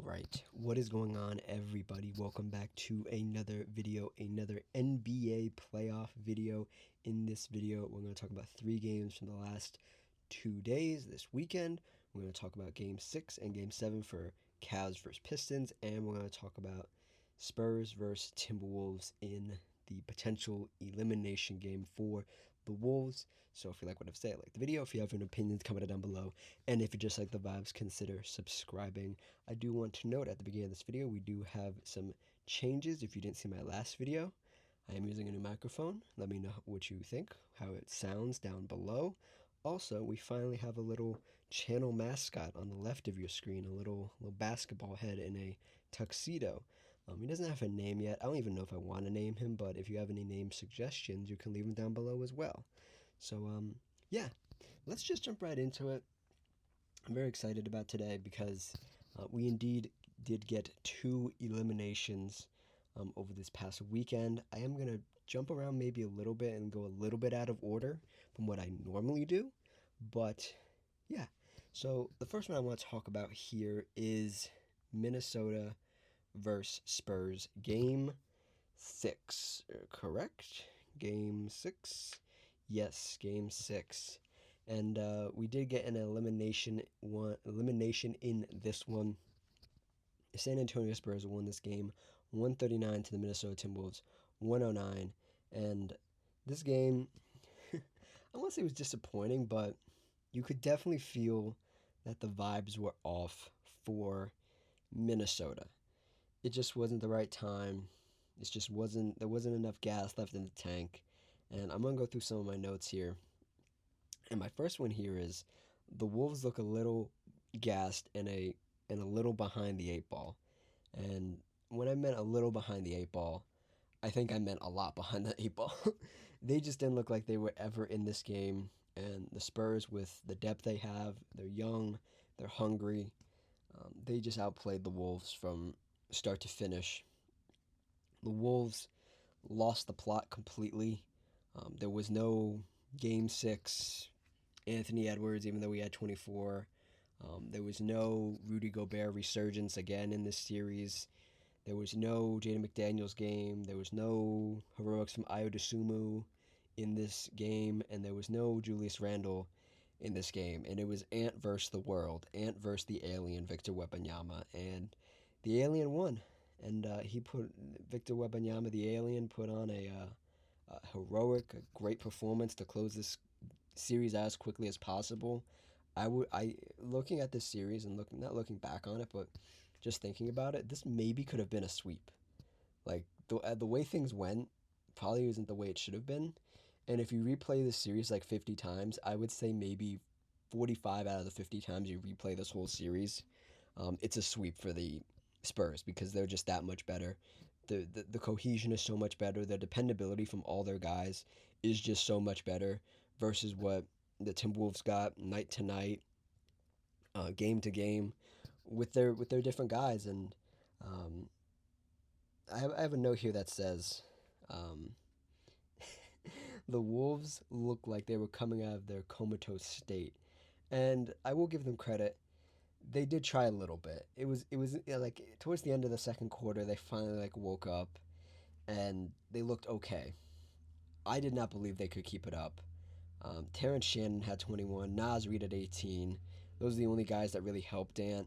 Alright, what is going on, everybody? Welcome back to another video, another NBA playoff video. In this video, we're going to talk about 3 games from the last 2 days this weekend. We're going to talk about Game 6 and Game 7 for Cavs versus Pistons, and we're going to talk about Spurs versus Timberwolves in the potential elimination game for the Wolves. So if you like what I've said, like the video. If you have any opinions, comment it down below. And if you just like the vibes, consider subscribing. I do want to note at the beginning of this video, we do have some changes. If you didn't see my last video, I am using a new microphone. Let me know what you think, how it sounds down below. Also, we finally have a little channel mascot on the left of your screen, a little basketball head in a tuxedo. He doesn't have a name yet. I don't even know if I want to name him, but if you have any name suggestions, you can leave them down below as well. So, yeah, let's just jump right into it. I'm very excited about today because we indeed did get 2 eliminations over this past weekend. I am going to jump around maybe a little bit and go a little bit out of order from what I normally do. But, yeah. So, the first one I want to talk about here is Minnesota versus Spurs. Game 6, correct? Game 6? Yes, Game 6. And we did get an elimination in this one. The San Antonio Spurs won this game 139 to the Minnesota Timberwolves 109. And this game, I won't say it was disappointing, but you could definitely feel that the vibes were off for Minnesota. It just wasn't the right time. It just wasn't, there wasn't enough gas left in the tank. And I'm going to go through some of my notes here. And my first one here is the Wolves look a little gassed and a little behind the 8 ball. And when I meant a little behind the 8 ball, I think I meant a lot behind the 8 ball. They just didn't look like they were ever in this game. And the Spurs, with the depth they have, they're young, they're hungry. They just outplayed the Wolves from start to finish. The Wolves lost the plot completely. There was no Game 6 Anthony Edwards, even though we had 24. There was no Rudy Gobert resurgence again in this series. There was no Jaden McDaniels game. There was no heroics from Ayo Dosunmu in this game. And there was no Julius Randle in this game. And it was Ant versus the world. Ant versus the alien, Victor Wembanyama. And the alien won. And Victor Wembanyama, the alien, put on a heroic, a great performance to close this series as quickly as possible. Looking at this series and not looking back on it, but just thinking about it, this maybe could have been a sweep. Like the way things went, probably isn't the way it should have been. And if you replay this series like 50 times, I would say maybe 45 out of the 50 times you replay this whole series, it's a sweep for the Spurs because they're just that much better. The cohesion is so much better. The dependability from all their guys is just so much better versus what the Timberwolves got night to night, game to game, with their different guys. And I have a note here that says the Wolves look like they were coming out of their comatose state, and I will give them credit. They did try a little bit. It was like towards the end of the second quarter, they finally woke up, and they looked okay. I did not believe they could keep it up. Terrence Shannon had 21, Naz Reid at 18. Those are the only guys that really helped Ant,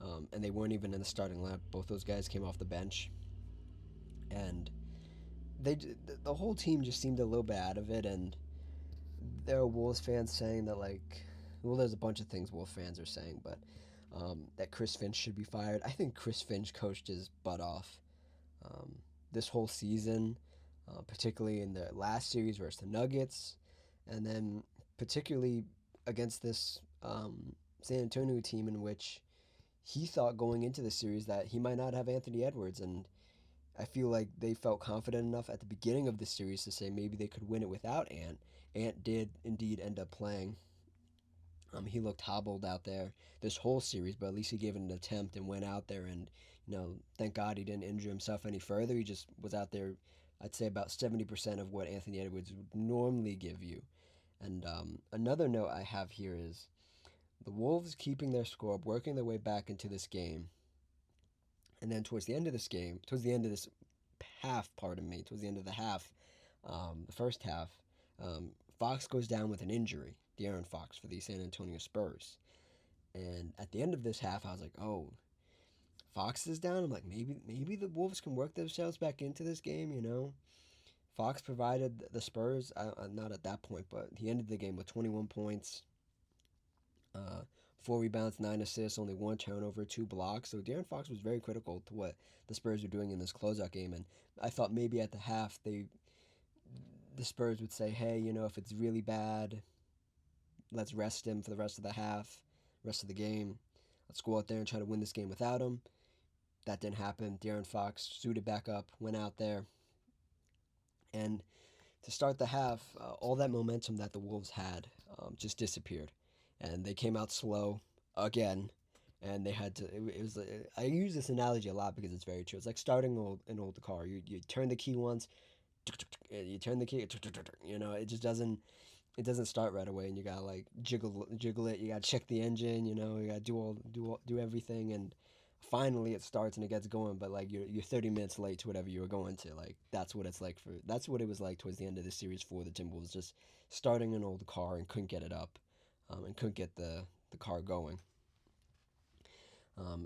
and they weren't even in the starting lineup. Both those guys came off the bench, and the whole team just seemed a little bit out of it. And there are Wolves fans saying that there's a bunch of things Wolves fans are saying, but that Chris Finch should be fired. I think Chris Finch coached his butt off this whole season, particularly in the last series versus the Nuggets, and then particularly against this San Antonio team in which he thought going into the series that he might not have Anthony Edwards. And I feel like they felt confident enough at the beginning of the series to say maybe they could win it without Ant. Ant did indeed end up playing. He looked hobbled out there this whole series, but at least he gave it an attempt and went out there. And, thank God he didn't injure himself any further. He just was out there, I'd say about 70% of what Anthony Edwards would normally give you. And another note I have here is the Wolves keeping their score, working their way back into this game, And then towards the end of this game, towards the end of this half, pardon me, towards the end of the half, the first half, Fox goes down with an injury, De'Aaron Fox for the San Antonio Spurs. And at the end of this half, I was like, oh, Fox is down. I'm like, maybe the Wolves can work themselves back into this game, you know? Fox provided the Spurs, not at that point, but he ended the game with 21 points, uh, 4 rebounds, 9 assists, only 1 turnover, 2 blocks. So De'Aaron Fox was very critical to what the Spurs were doing in this closeout game. And I thought maybe at the half the Spurs would say, hey, you know, if it's really bad, let's rest him for the rest of the half, rest of the game. Let's go out there and try to win this game without him. That didn't happen. De'Aaron Fox suited back up, went out there, and to start the half, all that momentum that the Wolves had just disappeared, and they came out slow again, and they had to. It was. I use this analogy a lot because it's very true. It's like starting an old car. You turn the key once, you turn the key, you know, it just doesn't start right away, and you gotta like jiggle it. You gotta check the engine. You know, you gotta do everything, and finally it starts and it gets going. But like you're 30 minutes late to whatever you were going to. Like that's what it was like towards the end of the series for the Timberwolves, just starting an old car and couldn't get it up, and couldn't get the car going.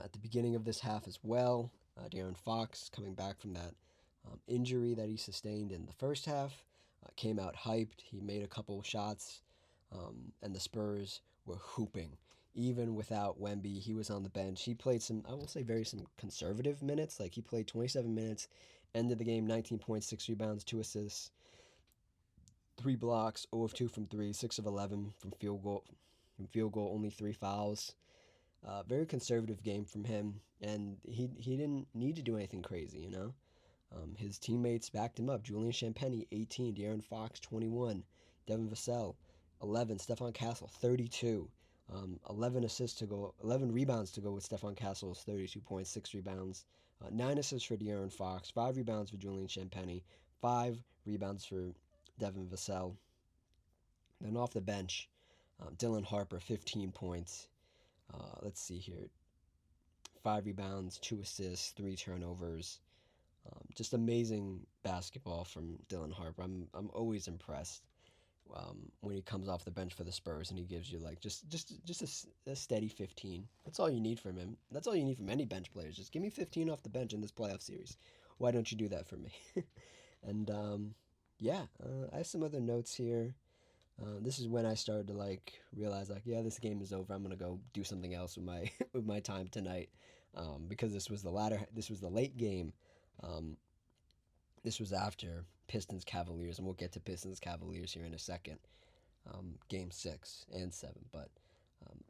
At the beginning of this half as well, De'Aaron Fox coming back from that injury that he sustained in the first half. Came out hyped. He made a couple shots, and the Spurs were hooping. Even without Wemby, he was on the bench. He played I will say, some conservative minutes. Like he played 27 minutes, ended the game 19 points, 6 rebounds, 2 assists, 3 blocks, 0 of 2 from three, 6 of 11 from field goal. From field goal, only 3 fouls. Very conservative game from him, and he didn't need to do anything crazy, you know. His teammates backed him up. Julian Champagnie, 18. De'Aaron Fox, 21. Devin Vassell, 11. Stephon Castle, 32. 11 rebounds to go with Stephon Castle's 32 points, 6 rebounds. 9 assists for De'Aaron Fox, 5 rebounds for Julian Champagnie, 5 rebounds for Devin Vassell. Then off the bench, Dylan Harper, 15 points. Let's see here. 5 rebounds, 2 assists, 3 turnovers. Just amazing basketball from Dylan Harper. I'm always impressed when he comes off the bench for the Spurs and he gives you like just a steady 15. That's all you need from him. That's all you need from any bench players. Just give me 15 off the bench in this playoff series. Why don't you do that for me? And I have some other notes here. This is when I started to like realize like, yeah, this game is over. I'm gonna go do something else with my with my time tonight, because this was the late game. Um, this was after Pistons Cavaliers, and we'll get to Pistons Cavaliers here in a second. Game 6 and 7, but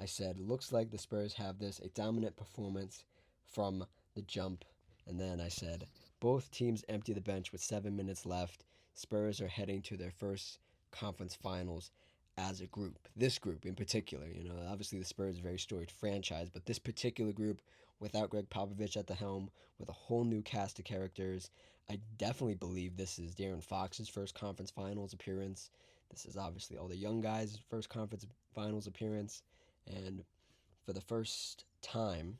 I said looks like the Spurs have a dominant performance from the jump, and then I said both teams empty the bench with 7 minutes left. Spurs are heading to their first conference finals as a group. This group in particular, you know, obviously the Spurs are a very storied franchise, but this particular group, without Greg Popovich at the helm, with a whole new cast of characters, I definitely believe this is De'Aaron Fox's first conference finals appearance. This is obviously all the young guys' first conference finals appearance, and for the first time,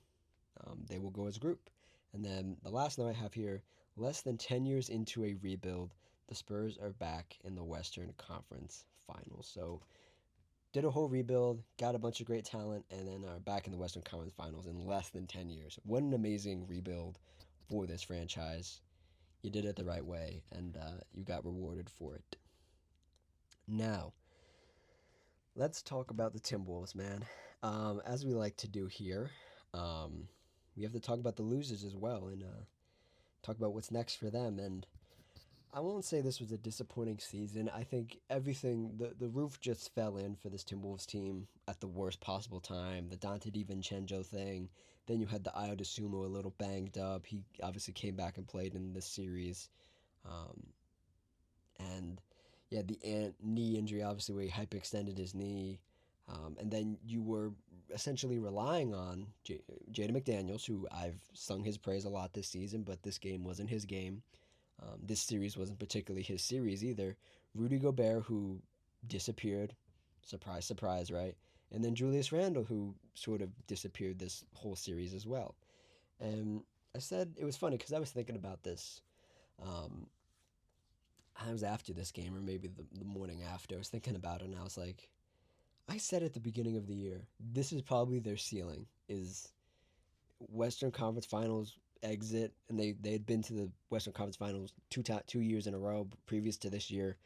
they will go as a group. And then the last note I have here, less than 10 years into a rebuild, the Spurs are back in the Western Conference Finals. So did a whole rebuild, got a bunch of great talent, and then are back in the Western Conference Finals in less than 10 years. What an amazing rebuild for this franchise. You did it the right way, and you got rewarded for it. Now, let's talk about the Timberwolves, man. As we like to do here, we have to talk about the losers as well, and talk about what's next for them. And I won't say this was a disappointing season. I think the roof just fell in for this Timberwolves team at the worst possible time. The Dante DiVincenzo thing. Then you had the Ayo Dosunmu a little banged up. He obviously came back and played in this series. Um, and yeah, the knee injury, obviously, where he hyperextended his knee. And then you were essentially relying on Jaden McDaniels, who I've sung his praise a lot this season, but this game wasn't his game. This series wasn't particularly his series either. Rudy Gobert, who disappeared. Surprise, surprise, right? And then Julius Randle, who sort of disappeared this whole series as well. And I said it was funny because I was thinking about this. Um, I was after this game, or maybe the morning after. I was thinking about it, and I was like, I said at the beginning of the year, this is probably their ceiling is Western Conference Finals exit, and they had been to the Western Conference Finals 2 years in a row previous to this year.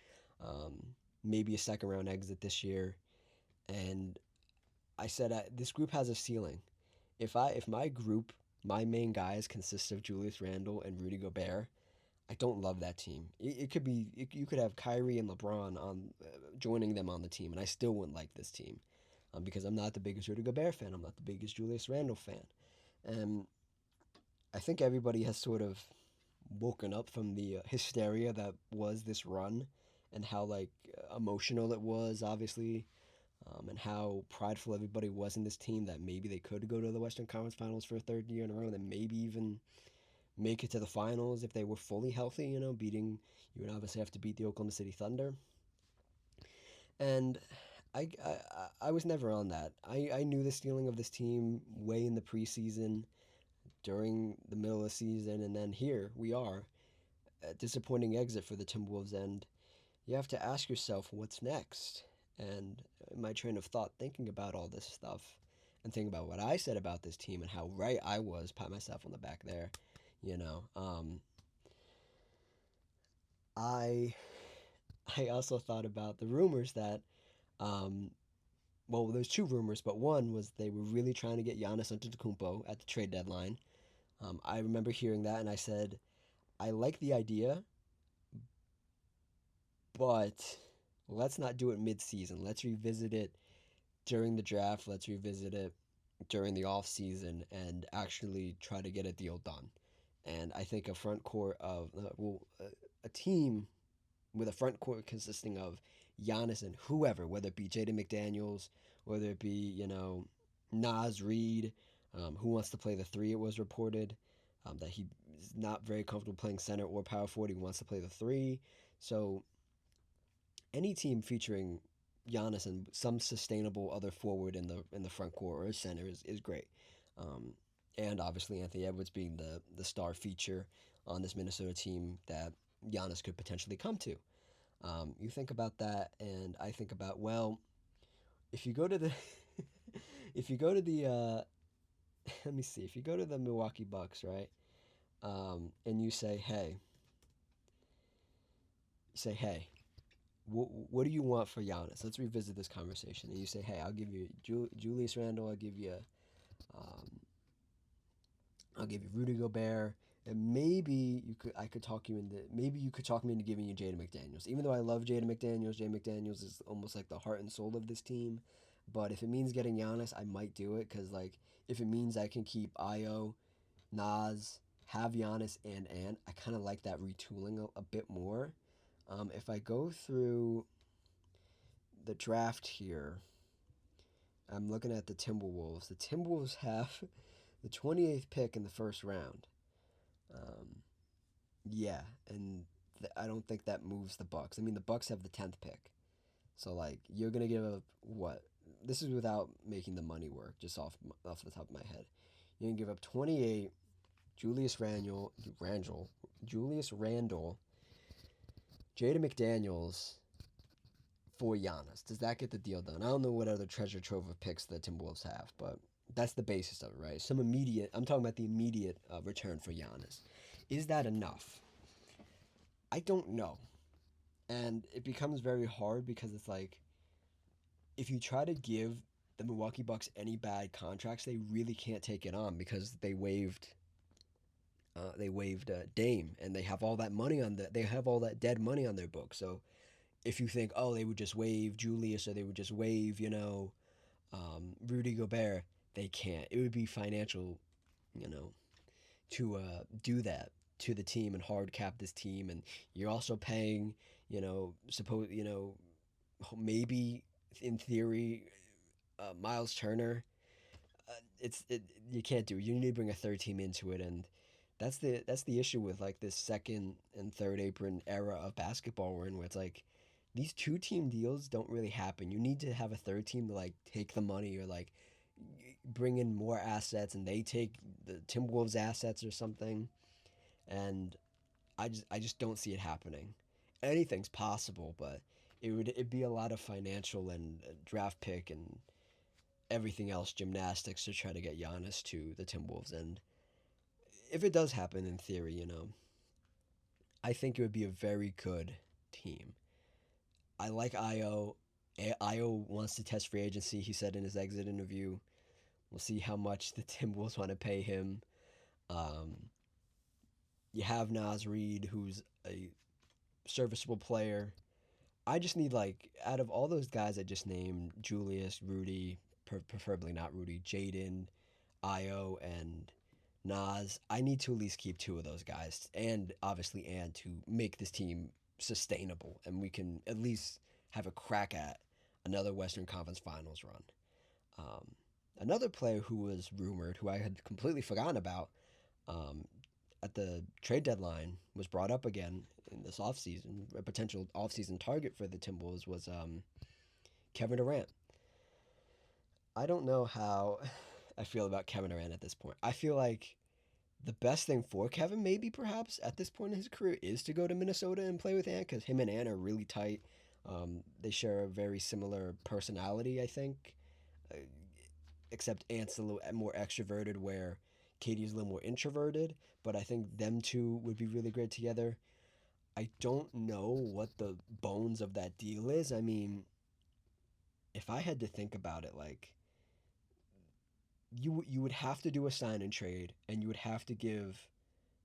Um, Maybe a second round exit this year, and I said this group has a ceiling. If my group, my main guys consist of Julius Randle and Rudy Gobert, I don't love that team. It could be you could have Kyrie and LeBron on joining them on the team, and I still wouldn't like this team because I'm not the biggest Rudy Gobert fan. I'm not the biggest Julius Randle fan, and I think everybody has sort of woken up from the hysteria that was this run, and how like emotional it was, obviously, and how prideful everybody was in this team that maybe they could go to the Western Conference Finals for a third year in a row, and then maybe even make it to the finals if they were fully healthy. Beating you would obviously have to beat the Oklahoma City Thunder, and I was never on that. I knew the ceiling of this team way in the preseason, during the middle of the season, and then here we are, a disappointing exit for the Timberwolves, and you have to ask yourself what's next. And my train of thought thinking about all this stuff and thinking about what I said about this team and how right I was, pat myself on the back there, you know. I I also thought about the rumors that um, well, there's two rumors, but one was they were really trying to get Giannis Antetokounmpo at the trade deadline. I remember hearing that, and I said I like the idea, but let's not do it mid-season. Let's revisit it during the draft. Let's revisit it during the off season and actually try to get a deal done. And I think a front court of a team with a front court consisting of Giannis and whoever, whether it be Jaden McDaniels, whether it be Nas Reed, who wants to play the three. It was reported that he is not very comfortable playing center or power forward. He wants to play the three. So any team featuring Giannis and some sustainable other forward in the front court or center is great. Um, and obviously Anthony Edwards being the star feature on this Minnesota team that Giannis could potentially come to. You think about that, and I think about, well, if you go to the if you go to the let me see, if you go to the Milwaukee Bucks, right, and you say, hey, what do you want for Giannis? Let's revisit this conversation. And you say, hey, I'll give you Julius Randle. Um, I'll give you Rudy Gobert, and maybe I could talk you into maybe you could talk me into giving you Jaden McDaniels. Even though I love Jaden McDaniels is almost like the heart and soul of this team. But if it means getting Giannis, I might do it because like if it means I can keep Io, Nas, have Giannis, and I kind of like that retooling a bit more. If I go through the draft here, I'm looking at the Timberwolves. The Timberwolves have the 28th pick in the first round. Um, yeah, and I don't think that moves the Bucks. I mean, the Bucks have the 10th pick, so like you're gonna give up what? This is without making the money work, just off the top of my head. You're gonna give up 28, Julius Randle, Jada McDaniels for Giannis. Does that get the deal done? I don't know what other treasure trove of picks the Timberwolves have, but that's the basis of it, right? I'm talking about the immediate return for Giannis. Is that enough? I don't know. And it becomes very hard because it's like, if you try to give the Milwaukee Bucks any bad contracts, they really can't take it on because they waived Dame, and they have all that money they have all that dead money on their books. So if you think, oh, they would just waive Julius, or they would just waive, Rudy Gobert, they can't. It would be financial, you know, to do that to the team and hard cap this team, and you're also paying, maybe in theory, Miles Turner. You can't do it. You need to bring a third team into it, and that's the issue with like this second and third apron era of basketball we're in, where it's like these two team deals don't really happen. You need to have a third team to like take the money or like bring in more assets and they take the Timberwolves assets or something. And I just don't see it happening. Anything's possible, but it'd be a lot of financial and draft pick and everything else gymnastics to try to get Giannis to the Timberwolves. And if it does happen in theory, I think it would be a very good team. I like Io. Io wants to test free agency. He said in his exit interview, "We'll see how much the Timberwolves want to pay him." Um, you have Nas Reed, who's a serviceable player. I just need, like, out of all those guys I just named, Julius, Rudy, preferably not Rudy, Jaden, Io, and Nas, I need to at least keep two of those guys, and obviously and to make this team sustainable, and we can at least have a crack at another Western Conference Finals run. Um, Another player who was rumored, who I had completely forgotten about, um, at the trade deadline was brought up again in this offseason. A potential offseason target for the Timberwolves was Kevin Durant. I don't know how I feel about Kevin Durant at this point. I feel like the best thing for Kevin, maybe perhaps at this point in his career, is to go to Minnesota and play with Ant because him and Ant are really tight. They share a very similar personality, I think, uh, except Ant's a little more extroverted, where Katie's a little more introverted. But I think them two would be really great together. I don't know what the bones of that deal is. I mean, if I had to think about it, like you would have to do a sign and trade, and you would have to give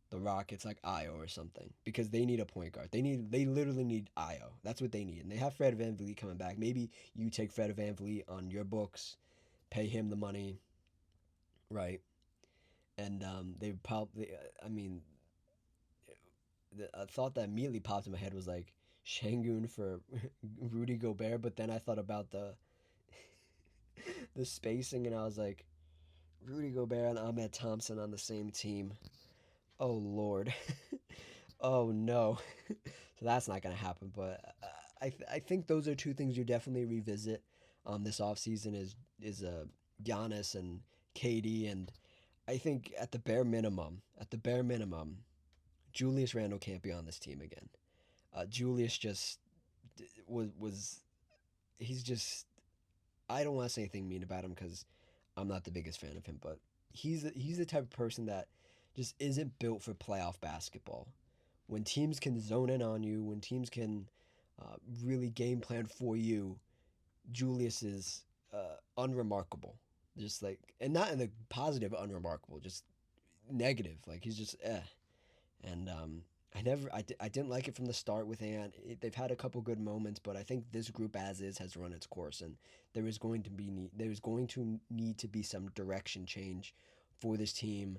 the Rockets like Io or something because they need a point guard. They literally need Io. That's what they need, and they have Fred VanVleet coming back. Maybe you take Fred VanVleet on your books, pay him the money, right? And they probably, I mean, a thought that immediately popped in my head was like Shangun for Rudy Gobert, but then I thought about the spacing, and I was like, Rudy Gobert and Ahmed Thompson on the same team. Oh Lord, oh no. So that's not gonna happen. But I think those are two things you definitely revisit this offseason is Giannis and KD, and I think at the bare minimum, Julius Randle can't be on this team again. Julius just was he's just I don't want to say anything mean about him because I'm not the biggest fan of him, but he's the type of person that just isn't built for playoff basketball. When teams can zone in on you, when teams can really game plan for you, Julius is unremarkable. Just like, and not in the positive unremarkable, just negative. Like he's just eh. And I didn't like it from the start with Ant. They've had a couple good moments, but I think this group as is has run its course, and there is going to need to be some direction change for this team.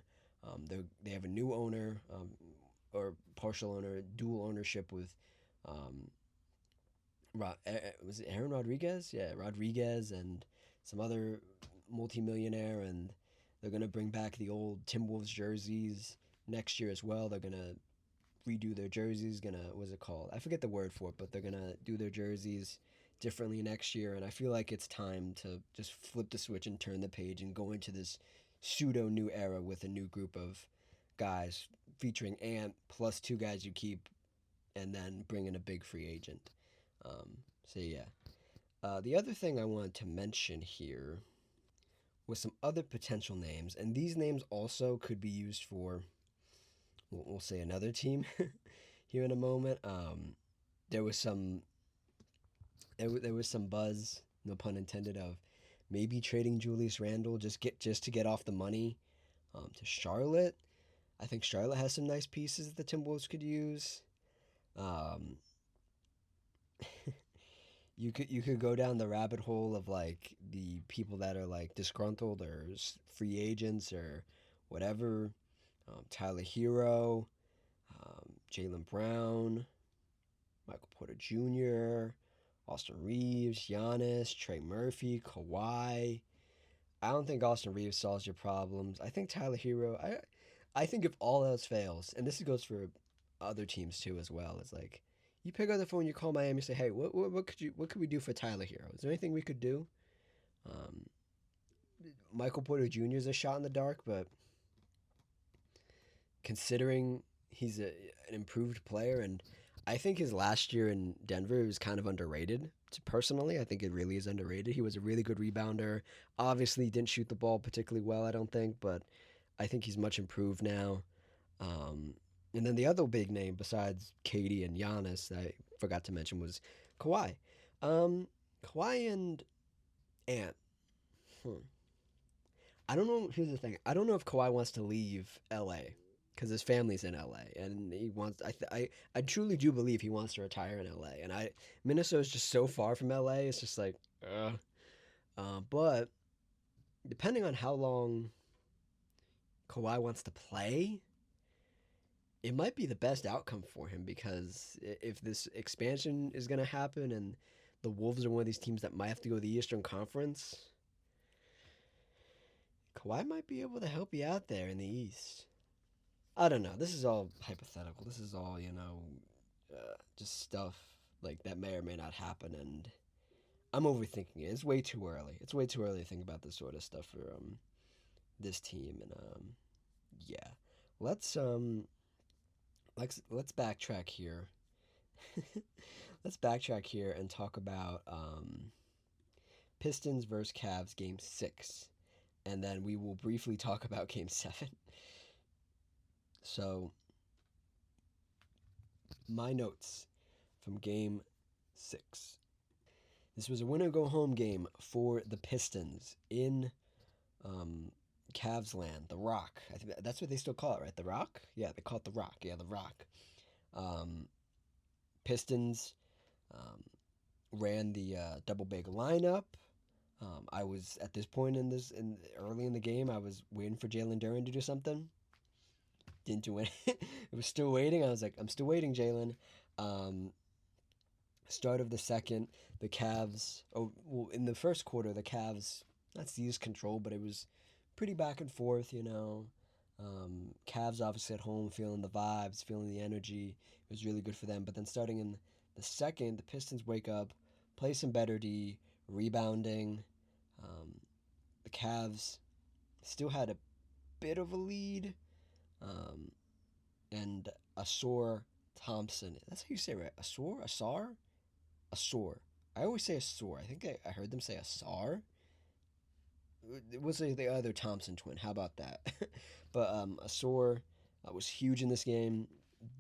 They have a new owner, or partial owner, dual ownership with, um, was it Aaron Rodriguez? Yeah, Rodriguez and some other multimillionaire, and they're gonna bring back the old Timberwolves jerseys next year as well. They're gonna redo their jerseys. What's it called? I forget the word for it, but they're gonna do their jerseys differently next year. And I feel like it's time to just flip the switch and turn the page and go into this pseudo new era with a new group of guys featuring Ant plus two guys you keep, and then bring in a big free agent. So yeah. The other thing I wanted to mention here was some other potential names, and these names also could be used for, we'll say, another team here in a moment. There was some there was some buzz, no pun intended, of maybe trading Julius Randle just to get off the money to Charlotte. I think Charlotte has some nice pieces that the Timberwolves could use. Um, you could go down the rabbit hole of like the people that are like disgruntled or free agents or whatever. Tyler Hero, Jalen Brown, Michael Porter Jr., Austin Reeves, Giannis, Trey Murphy, Kawhi. I don't think Austin Reeves solves your problems. I think Tyler Hero. I think if all else fails, and this goes for other teams too as well, it's like you pick up the phone, you call Miami, say, hey, what could we do for Tyler Hero? Is there anything we could do? Um, Michael Porter Jr. is a shot in the dark, but considering he's an improved player, and I think his last year in Denver was kind of underrated. Personally, I think it really is underrated. He was a really good rebounder. Obviously, didn't shoot the ball particularly well, I don't think, but I think he's much improved now. Um, and then the other big name besides Katie and Giannis that I forgot to mention was Kawhi. Um, Kawhi and Ant. Hmm. I don't know. Here's the thing. I don't know if Kawhi wants to leave LA because his family's in LA and he wants. I truly do believe he wants to retire in LA. And Minnesota's just so far from LA. It's just like, but depending on how long Kawhi wants to play, it might be the best outcome for him because if this expansion is going to happen and the Wolves are one of these teams that might have to go to the Eastern Conference, Kawhi might be able to help you out there in the East. I don't know. This is all hypothetical. This is all, just stuff like that may or may not happen, and I'm overthinking it. It's way too early. It's way too early to think about this sort of stuff for this team, and yeah. Let's um let's backtrack here. Let's backtrack here and talk about Pistons versus Cavs game 6, and then we will briefly talk about game 7. So, my notes from game 6. This was a winner go home game for the Pistons in um, Cavs land, the Rock. I think that's what they still call it, right? The Rock? Yeah, they call it the Rock. Yeah, the Rock. Um, Pistons ran the double big lineup. I was at this point in early in the game. I was waiting for Jalen Duren to do something. Didn't do it. It was still waiting. I was like, I'm still waiting, Jalen. Um, Start of the second, the Cavs. Oh, well, in the first quarter, the Cavs not seized control, but it was pretty back and forth. Cavs obviously at home, feeling the vibes, feeling the energy. It was really good for them. But then starting in the second, the Pistons wake up, play some better D, rebounding. Um, the Cavs still had a bit of a lead, um, and Asor Thompson. That's how you say it, right? Asor. I always say Asor. I think I heard them say Asar. It was the other Thompson twin. How about that? But Asor was huge in this game,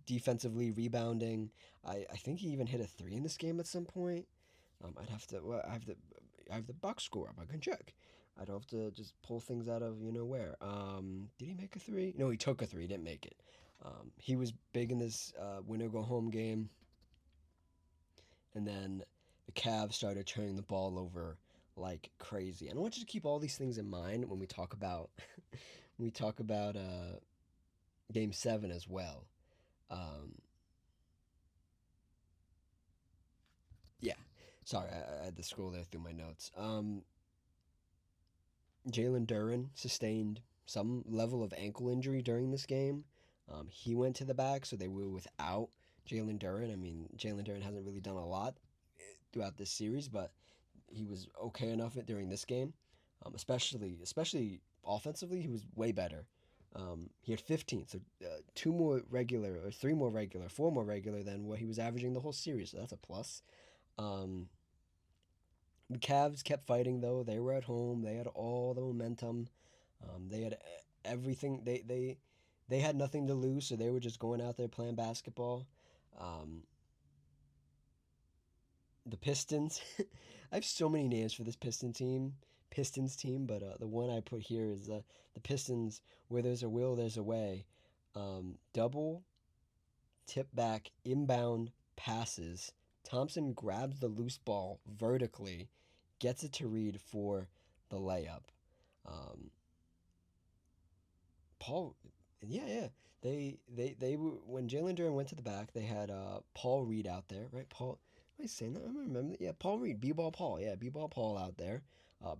defensively rebounding. I think he even hit a three in this game at some point. I'd have to. Well, I have the box score up. I can check. I'd have to just pull things out of where. Did he make a three? No, he took a three. He didn't make it. He was big in this winner go home game, and then the Cavs started turning the ball over like crazy. And I want you to keep all these things in mind when we talk about Game 7 as well. Um, yeah, sorry, I had to scroll there through my notes. Jalen Duren sustained some level of ankle injury during this game. He went to the back, so they were without Jalen Duren. I mean, Jalen Duren hasn't really done a lot throughout this series, but he was okay enough during this game. Especially offensively, he was way better. He had 15, so two more regular, or three more regular, four more regular than what he was averaging the whole series. So that's a plus. Um, the Cavs kept fighting though. They were at home. They had all the momentum. They had everything. They had nothing to lose, so they were just going out there playing basketball. Um, the Pistons. I have so many names for this Pistons team, but the one I put here is the Pistons. Where there's a will, there's a way. Double tip back inbound passes. Thompson grabs the loose ball vertically, gets it to Reed for the layup. Um, Paul, yeah. They were when Jalen Duren went to the back. They had Paul Reed out there, right? Paul, am I saying that? I remember. Yeah, Paul Reed, B-ball Paul. Yeah, B-ball Paul out there.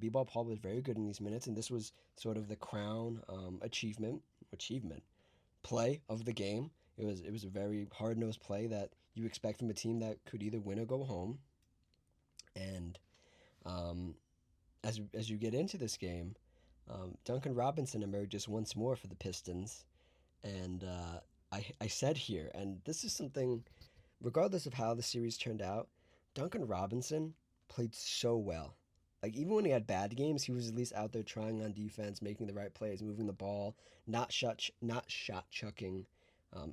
B-ball Paul was very good in these minutes, and this was sort of the crown achievement play of the game. It was a very hard nosed play that you expect from a team that could either win or go home. And um, as you get into this game, Duncan Robinson emerges once more for the Pistons, and I said here, and this is something, regardless of how the series turned out, Duncan Robinson played so well. Like, even when he had bad games, he was at least out there trying on defense, making the right plays, moving the ball, not shot chucking.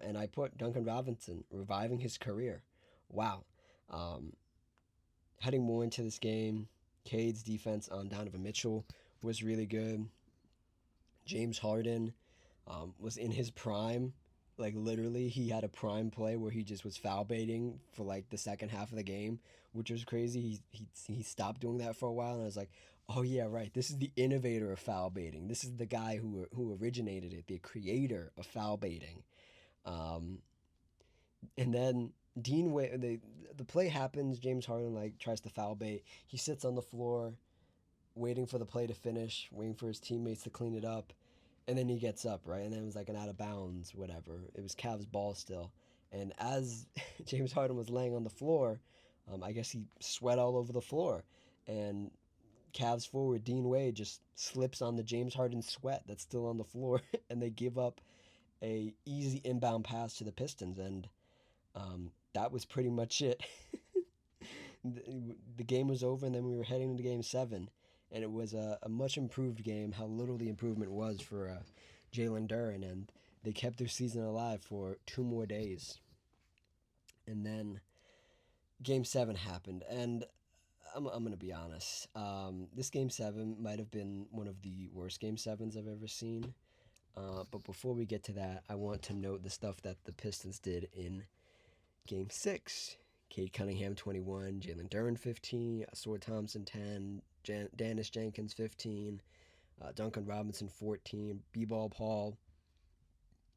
And I put Duncan Robinson reviving his career. Wow. Um, Heading more into this game, Cade's defense on Donovan Mitchell was really good. James Harden was in his prime. Like, literally, he had a prime play where he just was foul baiting for like the second half of the game, which was crazy. He stopped doing that for a while, and I was like, oh yeah, right. This is the innovator of foul baiting. This is the guy who originated it, the creator of foul baiting. Um, and then Dean Wade, the play happens. James Harden like tries to foul bait. He sits on the floor, waiting for the play to finish, waiting for his teammates to clean it up, and then he gets up, right? And then it was like an out of bounds, whatever. It was Cavs ball still. And as James Harden was laying on the floor, I guess he sweat all over the floor. And Cavs forward Dean Wade just slips on the James Harden sweat that's still on the floor, and they give up a easy inbound pass to the Pistons. And that was pretty much it. The game was over, and then we were heading into Game 7. And it was a much improved game, how little the improvement was for Jalen Duren. And they kept their season alive for 2 more days. And then Game 7 happened. And I'm going to be honest. This Game 7 might have been one of the worst Game 7s I've ever seen. But before we get to that, I want to note the stuff that the Pistons did in Game 6. Cade Cunningham, 21. Jalen Duren, 15. Sword Thompson, 10. Dennis Jenkins, 15. Duncan Robinson, 14. B-Ball Paul,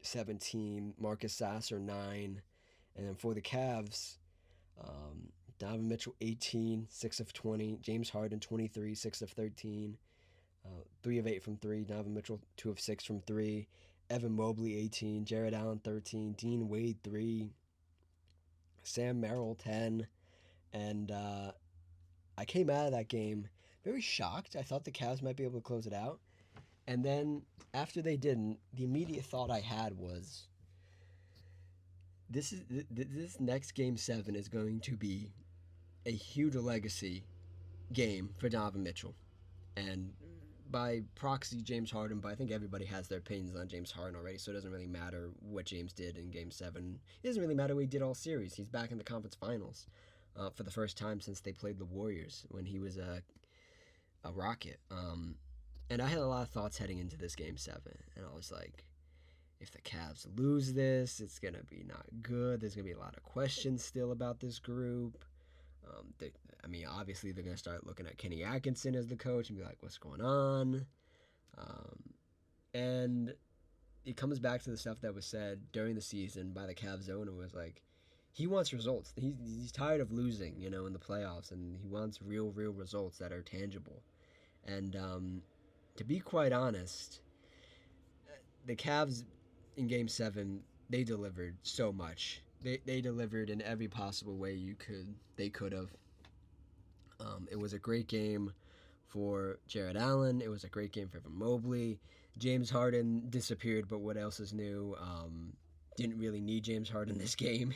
17. Marcus Sasser, 9. And then for the Cavs, Donovan Mitchell, 18. 6 of 20. James Harden, 23. 6 of 13. 3 of 8 from 3. Donovan Mitchell, 2 of 6 from 3. Evan Mobley, 18. Jared Allen, 13. Dean Wade, 3. Sam Merrill, 10. And I came out of that game very shocked. I thought the Cavs might be able to close it out. And then after they didn't, the immediate thought I had was, this next Game 7 is going to be a huge legacy game for Donovan Mitchell. And by proxy, James Harden, but I think everybody has their opinions on James Harden already, so it doesn't really matter what James did in Game 7. It doesn't really matter what he did all series. He's back in the conference finals for the first time since they played the Warriors when he was a Rocket. And I had a lot of thoughts heading into this Game 7, and I was like, if the Cavs lose this, it's going to be not good. There's going to be a lot of questions still about this group. Obviously, they're going to start looking at Kenny Atkinson as the coach and be like, what's going on? And it comes back to the stuff that was said during the season by the Cavs owner, was like, he wants results. He's tired of losing, in the playoffs, and he wants real results that are tangible. And to be quite honest, the Cavs in Game 7, they delivered so much. They delivered in every possible way they could have. It was a great game for Jared Allen. It was a great game for Evan Mobley. James Harden disappeared, but what else is new? Didn't really need James Harden this game,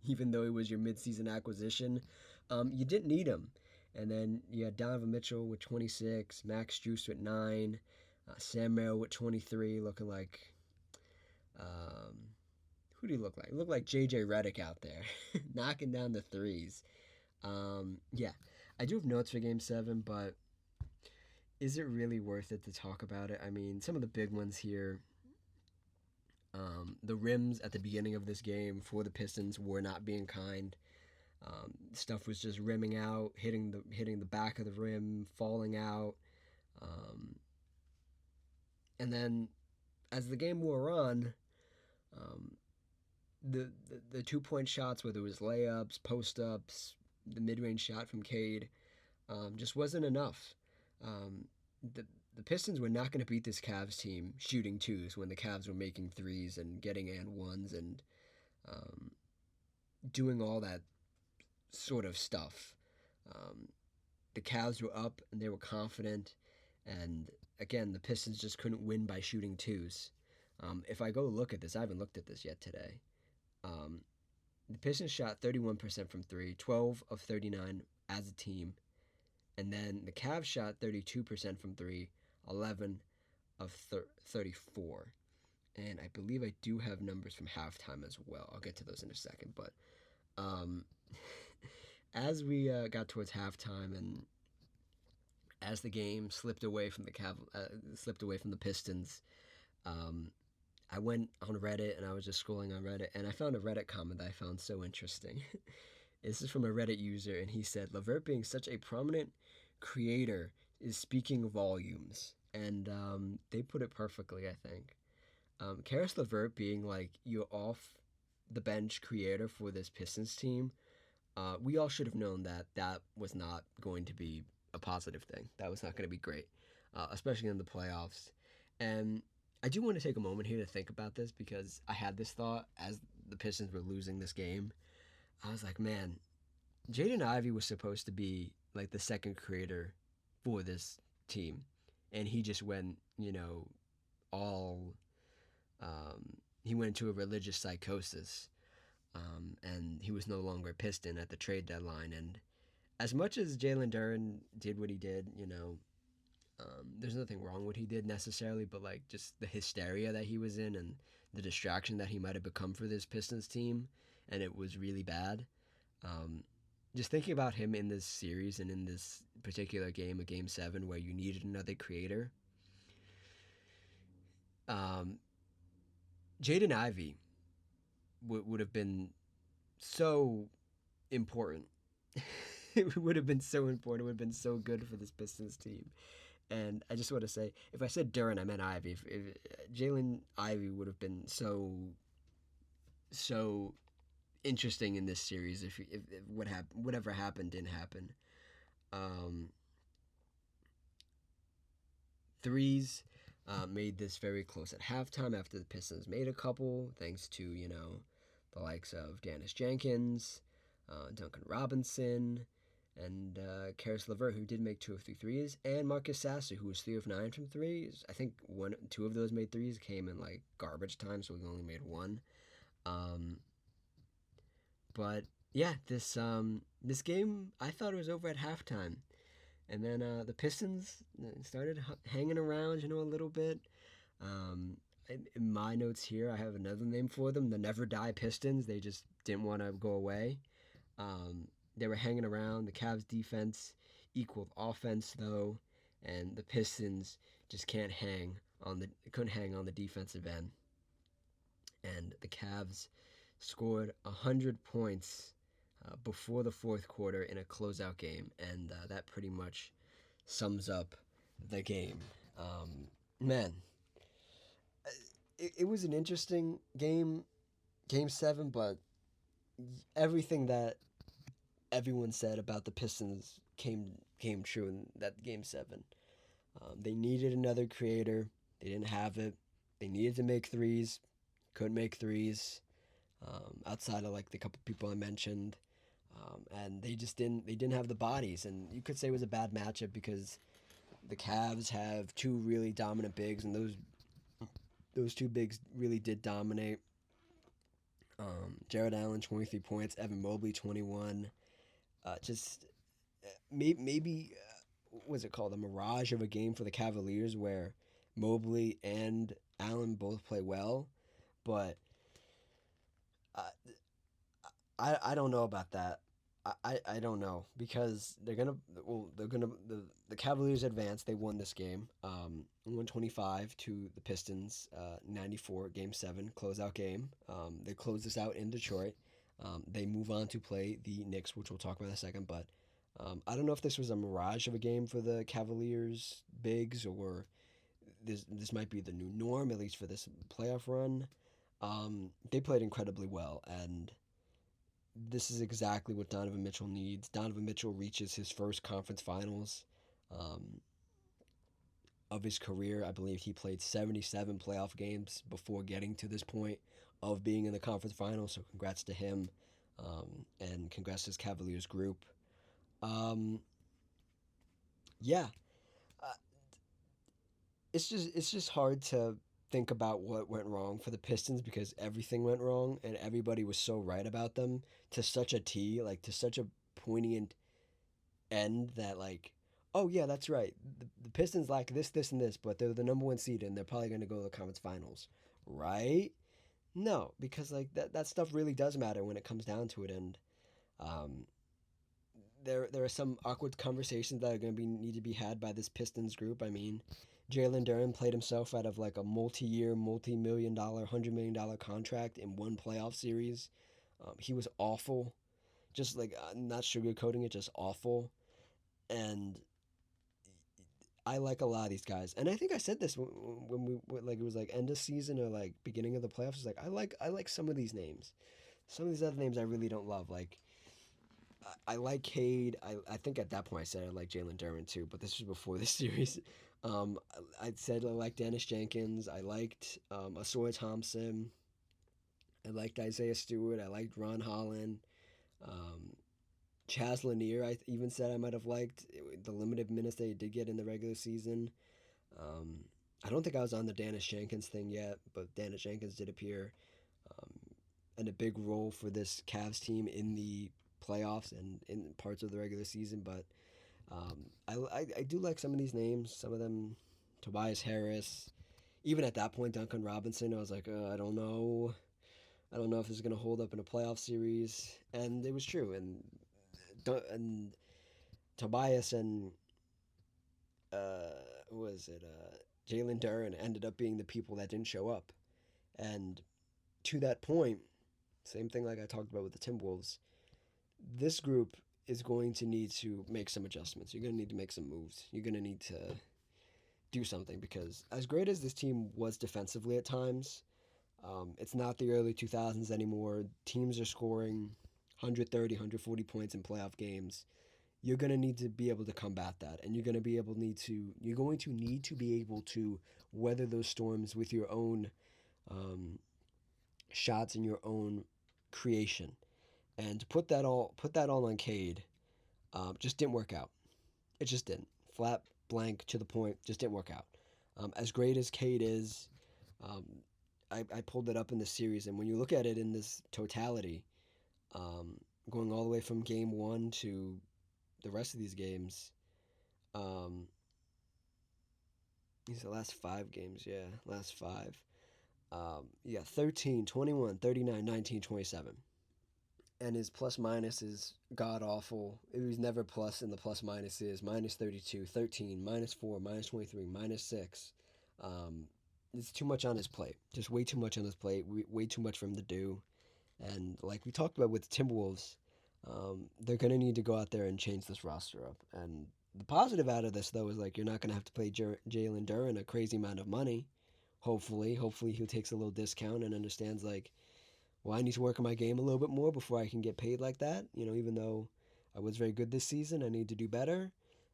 even though it was your midseason acquisition. You didn't need him. And then you had Donovan Mitchell with 26, Max Strus with 9, Sam Merrill with 23, looking like... who do he look like? He looked like J.J. Redick out there, knocking down the threes. Yeah, I do have notes for Game 7, but is it really worth it to talk about it? I mean, some of the big ones here, the rims at the beginning of this game for the Pistons were not being kind. Stuff was just rimming out, hitting the back of the rim, falling out. And then as the game wore on, the 2-point shots, whether it was layups, post-ups, the mid-range shot from Cade, just wasn't enough. The Pistons were not going to beat this Cavs team shooting twos when the Cavs were making threes and getting and ones and doing all that sort of stuff. The Cavs were up and they were confident, and again, the Pistons just couldn't win by shooting twos. If I go look at this, I haven't looked at this yet today. Um, the Pistons shot 31% from three, 12 of 39 as a team. And then the Cavs shot 32% from three, 11 of 34. And I believe I do have numbers from halftime as well. I'll get to those in a second. But um, as we got towards halftime and as the game slipped away from the Pistons, I went on Reddit and I was just scrolling on Reddit and I found a Reddit comment that I found so interesting. This is from a Reddit user and he said, LeVert being such a prominent creator is speaking volumes. And they put it perfectly, I think. Karis LeVert being like your off the bench creator for this Pistons team, we all should have known that that was not going to be a positive thing. That was not going to be great, especially in the playoffs. And I do want to take a moment here to think about this because I had this thought as the Pistons were losing this game. I was like, man, Jaden Ivey was supposed to be like the second creator for this team. And he just went, all, he went into a religious psychosis. And he was no longer a Piston at the trade deadline. And as much as Jalen Duren did what he did, there's nothing wrong with what he did necessarily, but like just the hysteria that he was in and the distraction that he might have become for this Pistons team, and it was really bad. Just thinking about him in this series and in this particular game, a Game 7, where you needed another creator, Jaden Ivey would have been so important. It would have been so important. It would have been so good for this Pistons team. And I just want to say, if I said Duren, I meant Ivy. If Jalen Ivey would have been so interesting in this series if whatever happened didn't happen. Threes made this very close at halftime after the Pistons made a couple, thanks to the likes of Dennis Jenkins, Duncan Robinson, and Karis LeVert, who did make 2 of 3 threes, and Marcus Sasser, who was 3 of 9 from threes. I think 2 of those made threes came in like garbage time, so we only made 1. But yeah, this game, I thought it was over at halftime, and then the Pistons started hanging around, a little bit. In my notes here, I have another name for them: the Never Die Pistons. They just didn't want to go away. They were hanging around. The Cavs defense equaled offense though, and the Pistons just couldn't hang on the defensive end. And the Cavs scored 100 points before the fourth quarter in a closeout game, and that pretty much sums up the game. Man, it was an interesting game, Game 7, but everything that everyone said about the Pistons came true in that Game 7. They needed another creator. They didn't have it. They needed to make threes. Couldn't make threes. Outside of like the couple people I mentioned. And they just didn't have the bodies. And you could say it was a bad matchup because the Cavs have 2 really dominant bigs, and those 2 bigs really did dominate. Jared Allen, 23 points. Evan Mobley, 21. Maybe what's it called? A mirage of a game for the Cavaliers where Mobley and Allen both play well, but I don't know about that. I don't know because the Cavaliers advanced. They won this game, 125 to the Pistons, 94, Game 7, closeout game. They close this out in Detroit. They move on to play the Knicks, which we'll talk about in a second. But I don't know if this was a mirage of a game for the Cavaliers bigs, or this might be the new norm, at least for this playoff run. They played incredibly well, and this is exactly what Donovan Mitchell needs. Donovan Mitchell reaches his first conference finals of his career. I believe he played 77 playoff games before getting to this point of being in the conference finals, so congrats to him, and congrats to his Cavaliers group. Yeah. it's just hard to think about what went wrong for the Pistons because everything went wrong and everybody was so right about them to such a T, like to such a poignant end that like, oh yeah, that's right. The Pistons lack this, this, and this, but they're the number one seed and they're probably going to go to the conference finals, right? No, because like that stuff really does matter when it comes down to it, and um, there are some awkward conversations that are going to be need to be had by this Pistons group. I mean, Jalen Duren played himself out of like a multi-year, multi-million dollar, $100 million contract in one playoff series. He was awful, just like not sugarcoating it, just awful. And I like a lot of these guys, and I think I said this when we like it was like end of season or like beginning of the playoffs. It's like I like some of these names. Some of these other names I really don't love. Like I like Cade. I think at that point I said I like Jalen Duren too, but this was before this series. I said I liked Dennis Jenkins. I liked Asura Thompson. I liked Isaiah Stewart. I liked Ron Holland. Um, Chaz Lanier, I even said I might have liked the limited minutes that he did get in the regular season. Um, I don't think I was on the Dennis Jenkins thing yet, but Dennis Jenkins did appear um, in a big role for this Cavs team in the playoffs and in parts of the regular season. But I do like some of these names. Some of them, Tobias Harris. Even at that point, Duncan Robinson. I was like, I don't know. I don't know if this is going to hold up in a playoff series, and it was true. And Tobias and who was it? Jalen Duren ended up being the people that didn't show up. And to that point, same thing like I talked about with the Timberwolves. This group is going to need to make some adjustments. You're going to need to make some moves. You're going to need to do something because as great as this team was defensively at times, it's not the early 2000s anymore. Teams are scoring 130, 140 points in playoff games. You're going to need to be able to combat that, and you're going to need to be able to weather those storms with your own um, shots and your own creation. And to put that all on Cade just didn't work out. It just didn't. Flat, blank, to the point, just didn't work out. As great as Cade is, um, I pulled it up in the series, and when you look at it in this totality, um, going all the way from game one to the rest of these games, um, these are the last 5 games, yeah, last five. Yeah, 13, 21, 39, 19, 27. And his plus minus is god awful. It was never plus in the plus minuses. Minus 32, 13, minus 4, minus 23, minus 6. Um, it's too much on his plate. Just way too much on his plate. Way too much for him to do. And like we talked about with the Timberwolves, they're going to need to go out there and change this roster up. And the positive out of this, though, is like you're not going to have to pay Jalen Duren a crazy amount of money. Hopefully he takes a little discount and understands like, well, I need to work on my game a little bit more before I can get paid like that. Even though I was very good this season, I need to do better.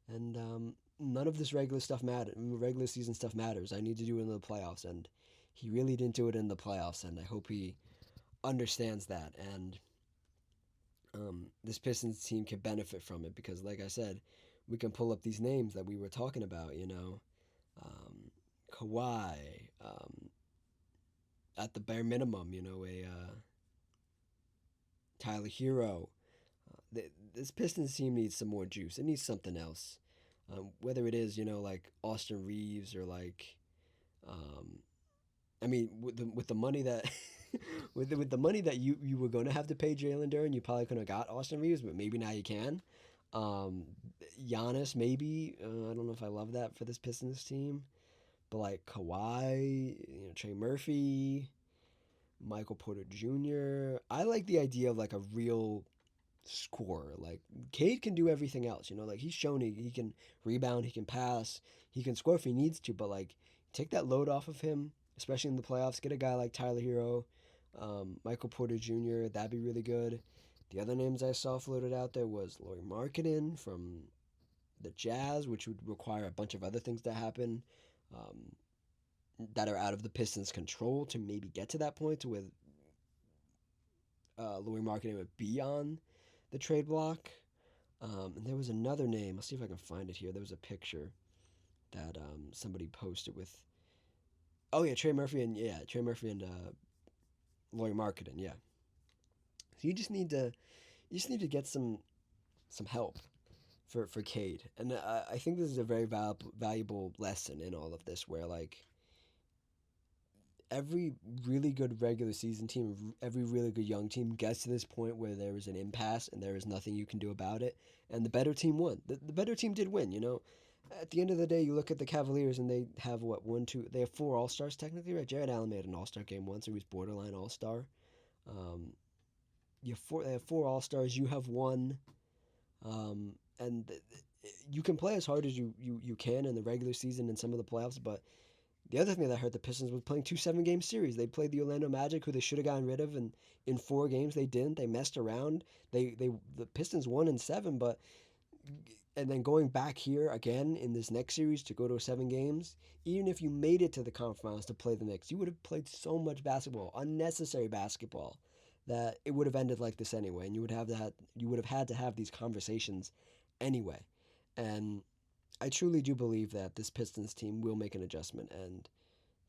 And none of this regular season stuff matters. I need to do it in the playoffs, and he really didn't do it in the playoffs. And I hope he understands that. And this Pistons team can benefit from it because, like I said, we can pull up these names that we were talking about. Kawhi. At the bare minimum, a Tyler Hero. This Pistons team needs some more juice. It needs something else. Whether it is, like Austin Reeves or like, um, I mean, with the money that with the money that you were going to have to pay Jalen Duren, you probably couldn't have got Austin Reeves, but maybe now you can. Um, Giannis, maybe. I don't know if I love that for this Pistons team, but like Kawhi, Trey Murphy, Michael Porter Jr. I like the idea of like a real scorer. Like Cade can do everything else, like he's shown he can rebound, he can pass, he can score if he needs to, but like take that load off of him, especially in the playoffs. Get a guy like Tyler Hero, Michael Porter Jr. That'd be really good. The other names I saw floated out there was Lauri Markkanen from the Jazz, which would require a bunch of other things to happen. That are out of the Pistons' control to maybe get to that point to where Lauri Markkanen would be on the trade block. And there was another name. I'll see if I can find it here. There was a picture. that somebody posted with. Oh yeah, Trey Murphy and Lawyer Marketing. Yeah. So you just need to get some help for Cade, and I think this is a very valuable lesson in all of this, where like every really good regular season team, every really good young team gets to this point where there is an impasse and there is nothing you can do about it, and the better team won. The better team did win. At the end of the day, you look at the Cavaliers and they have what one, two, they have four All Stars technically, right? Jared Allen made an All Star game once; he was borderline All Star. Um, they have four All Stars. You have one, and you can play as hard as you can in the regular season and some of the playoffs, but the other thing that hurt the Pistons was playing two 7-game series. They played the Orlando Magic, who they should have gotten rid of, and in 4 games they didn't. They messed around. The Pistons won in 7, and then going back here again in this next series to go to 7 games. Even if you made it to the conference finals to play the Knicks, you would have played so much basketball, unnecessary basketball, that it would have ended like this anyway, and you would have had to have these conversations anyway. And I truly do believe that this Pistons team will make an adjustment. And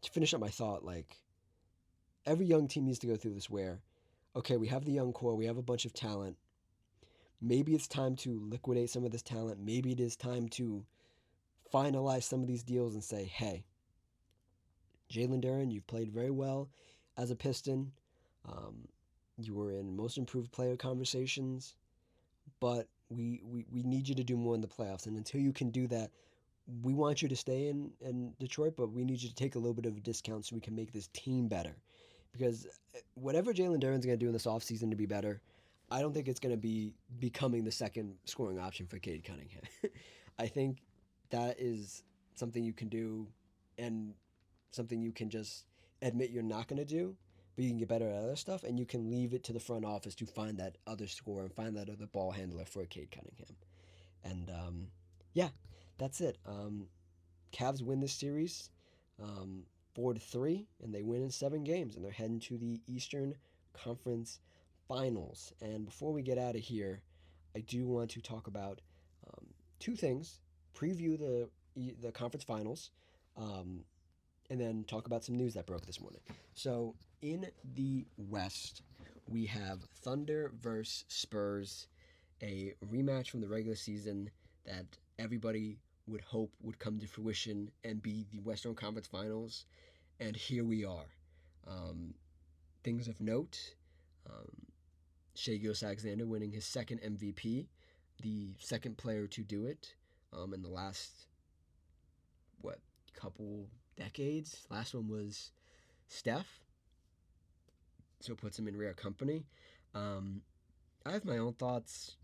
to finish up my thought, like every young team needs to go through this where, okay, we have the young core, we have a bunch of talent. Maybe it's time to liquidate some of this talent. Maybe it is time to finalize some of these deals and say, hey, Jalen Duren, you've played very well as a Piston. Um, you were in most improved player conversations, but we need you to do more in the playoffs. And until you can do that, we want you to stay in Detroit, but we need you to take a little bit of a discount so we can make this team better. Because whatever Jalen Duren's going to do in this offseason to be better, I don't think it's going to be becoming the second scoring option for Cade Cunningham. I think that is something you can do and something you can just admit you're not going to do, but you can get better at other stuff, and you can leave it to the front office to find that other scorer and find that other ball handler for Cade Cunningham. And yeah, that's it. Cavs win this series, um, 4-3, and they win in 7 games, and they're heading to the Eastern Conference Finals. And before we get out of here, I do want to talk about two things: preview the conference finals, um, and then talk about some news that broke this morning. So in the West, we have Thunder versus Spurs, a rematch from the regular season that everybody would hope would come to fruition and be the Western Conference Finals. And here we are. Things of note, um, Shai Gilgeous-Alexander winning his second MVP, the second player to do it in the last, couple decades. Last one was Steph, so it puts him in rare company. I have my own thoughts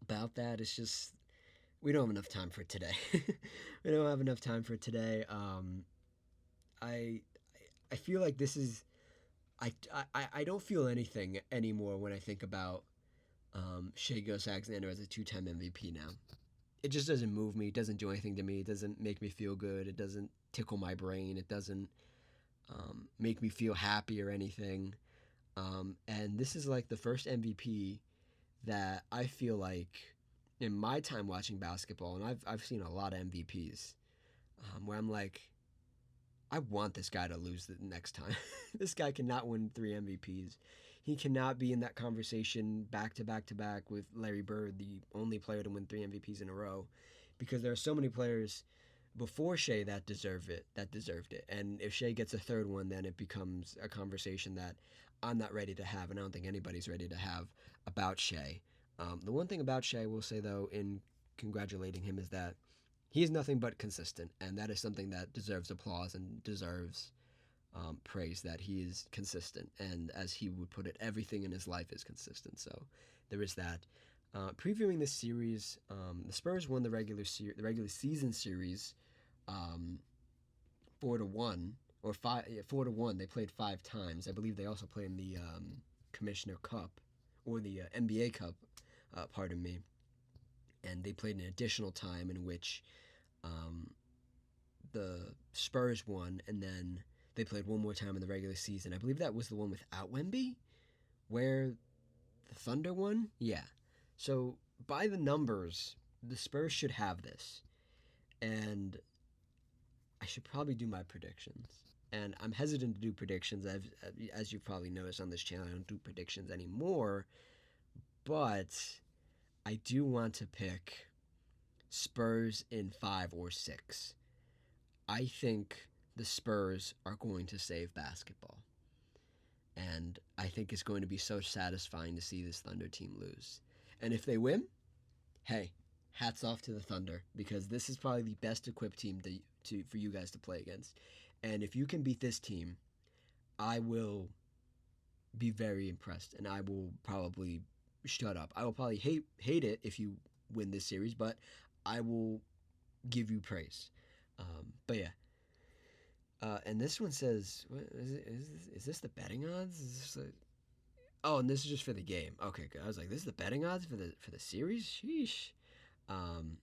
about that. It's just we don't have enough time for today. We don't have enough time for today. I I feel like this is I don't feel anything anymore when I think about Shai Gilgeous-Alexander as a 2-time MVP now. It just doesn't move me. It doesn't do anything to me. It doesn't make me feel good. It doesn't tickle my brain. It doesn't make me feel happy or anything. And this is like the first MVP that I feel like in my time watching basketball, and I've seen a lot of MVPs, where I'm like, I want this guy to lose the next time. This guy cannot win 3 MVPs. He cannot be in that conversation back to back to back with Larry Bird, the only player to win 3 MVPs in a row, because there are so many players before Shai that deserved it. And if Shai gets a third one, then it becomes a conversation that I'm not ready to have, and I don't think anybody's ready to have about Shai. The one thing about Shai, we'll say though, in congratulating him, is that he is nothing but consistent, and that is something that deserves applause and deserves praise, that he is consistent. And as he would put it, everything in his life is consistent. So there is that. Previewing this series, the Spurs won the regular season series 4-1 or 4-1. They played 5 times. I believe they also played in the Commissioner Cup or the NBA Cup. Pardon me. And they played an additional time in which the Spurs won, and then they played one more time in the regular season. I believe that was the one without Wemby, where the Thunder won. Yeah. So by the numbers, the Spurs should have this. and I should probably do my predictions. And I'm hesitant to do predictions. As you've probably noticed on this channel, I don't do predictions anymore. But I do want to pick Spurs in 5 or 6. I think the Spurs are going to save basketball. And I think it's going to be so satisfying to see this Thunder team lose. And if they win, hey, hats off to the Thunder, because this is probably the best equipped team for you guys to play against. And if you can beat this team, I will be very impressed, and I will probably shut up. I will probably hate it if you win this series, but I will give you praise. But yeah. And this one says, what, is this the betting odds? Oh, and this is just for the game. Okay, good. I was like, this is the betting odds for the series? Sheesh. Um,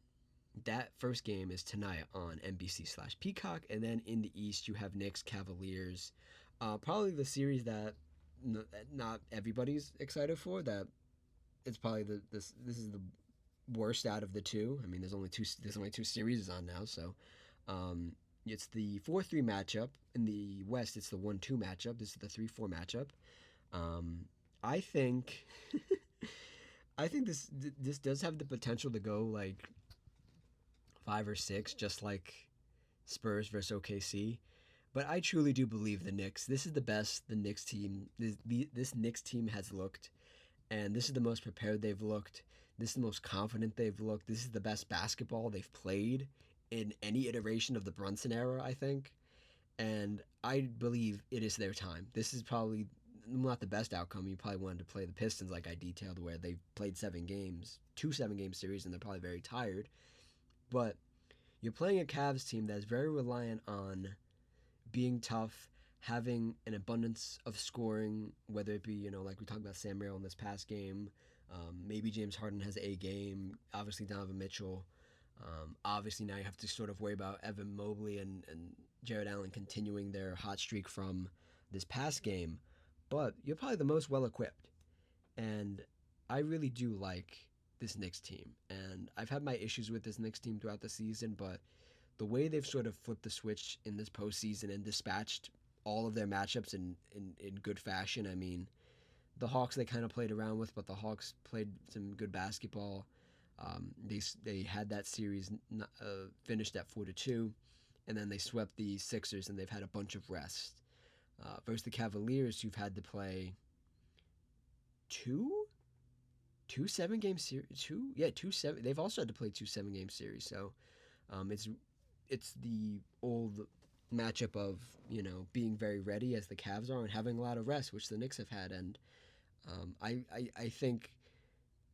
that first game is tonight on NBC/Peacock, and then in the East you have Knicks Cavaliers. Probably the series that not everybody's excited for. That it's probably this is the worst out of the two. I mean, there's only two series on now, so it's the 4-3 matchup. In the West, it's the 1-2 matchup. This is the 3-4 matchup. I think I think this does have the potential to go like 5 or 6, just like Spurs versus OKC. But I truly do believe the Knicks. This is the best the Knicks team. This Knicks team has looked, and this is the most prepared they've looked. This is the most confident they've looked. This is the best basketball they've played in any iteration of the Brunson era, I think. And I believe it is their time. This is probably not the best outcome. You probably wanted to play the Pistons, like I detailed, where they've played 7 games, 2 7-game series, and they're probably very tired. But you're playing a Cavs team that is very reliant on being tough, having an abundance of scoring, whether it be, like we talked about Sam Merrill in this past game. Maybe James Harden has a game. Obviously, Donovan Mitchell. Obviously, now you have to sort of worry about Evan Mobley and Jared Allen continuing their hot streak from this past game. But you're probably the most well-equipped. And I really do like this Knicks team. And I've had my issues with this Knicks team throughout the season, but the way they've sort of flipped the switch in this postseason and dispatched all of their matchups in good fashion. I mean, the Hawks they kind of played around with, but the Hawks played some good basketball. They had that series finished at 4-2, and then they swept the Sixers, and they've had a bunch of rest. Versus the Cavaliers, you've had to play two 7-game series. Two 7. They've also had to play 2 7-game series. So it's the old matchup of being very ready as the Cavs are and having a lot of rest, which the Knicks have had. And I think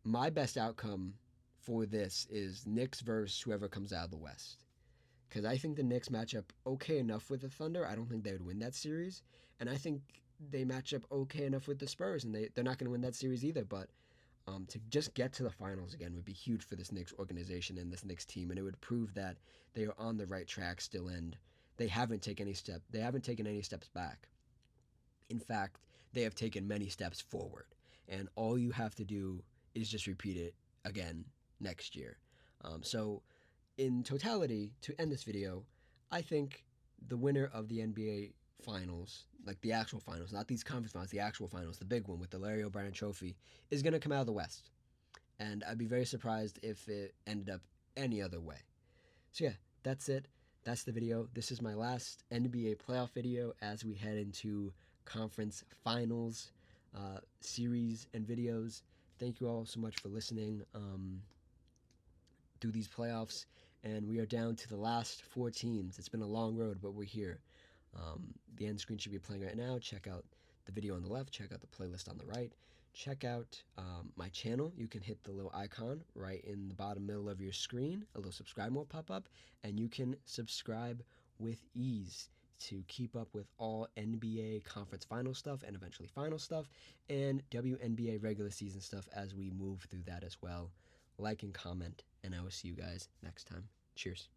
my best outcome for this is Knicks versus whoever comes out of the West, because I think the Knicks match up okay enough with the Thunder. I don't think they would win that series, and I think they match up okay enough with the Spurs, and they're not going to win that series either. But to just get to the finals again would be huge for this Knicks organization and this Knicks team, and it would prove that they are on the right track still, and they haven't taken any steps back. In fact, they have taken many steps forward, and all you have to do is just repeat it again next year. So in totality, to end this video, I think the winner of the NBA Finals, like the actual finals, not these conference finals, the actual finals, the big one with the Larry O'Brien Trophy, is going to come out of the West. And I'd be very surprised if it ended up any other way. So yeah, that's it. That's the video. This is my last NBA playoff video as we head into conference finals series and videos. Thank you all so much for listening through these playoffs. And we are down to the last 4 teams. It's been a long road, but we're here. The end screen should be playing right now. Check out the video on the left. Check out the playlist on the right. Check out my channel. You can hit the little icon right in the bottom middle of your screen. A little subscribe will pop up, and you can subscribe with ease to keep up with all NBA conference final stuff and eventually final stuff and WNBA regular season stuff as we move through that as well. Like and comment, and I will see you guys next time. Cheers.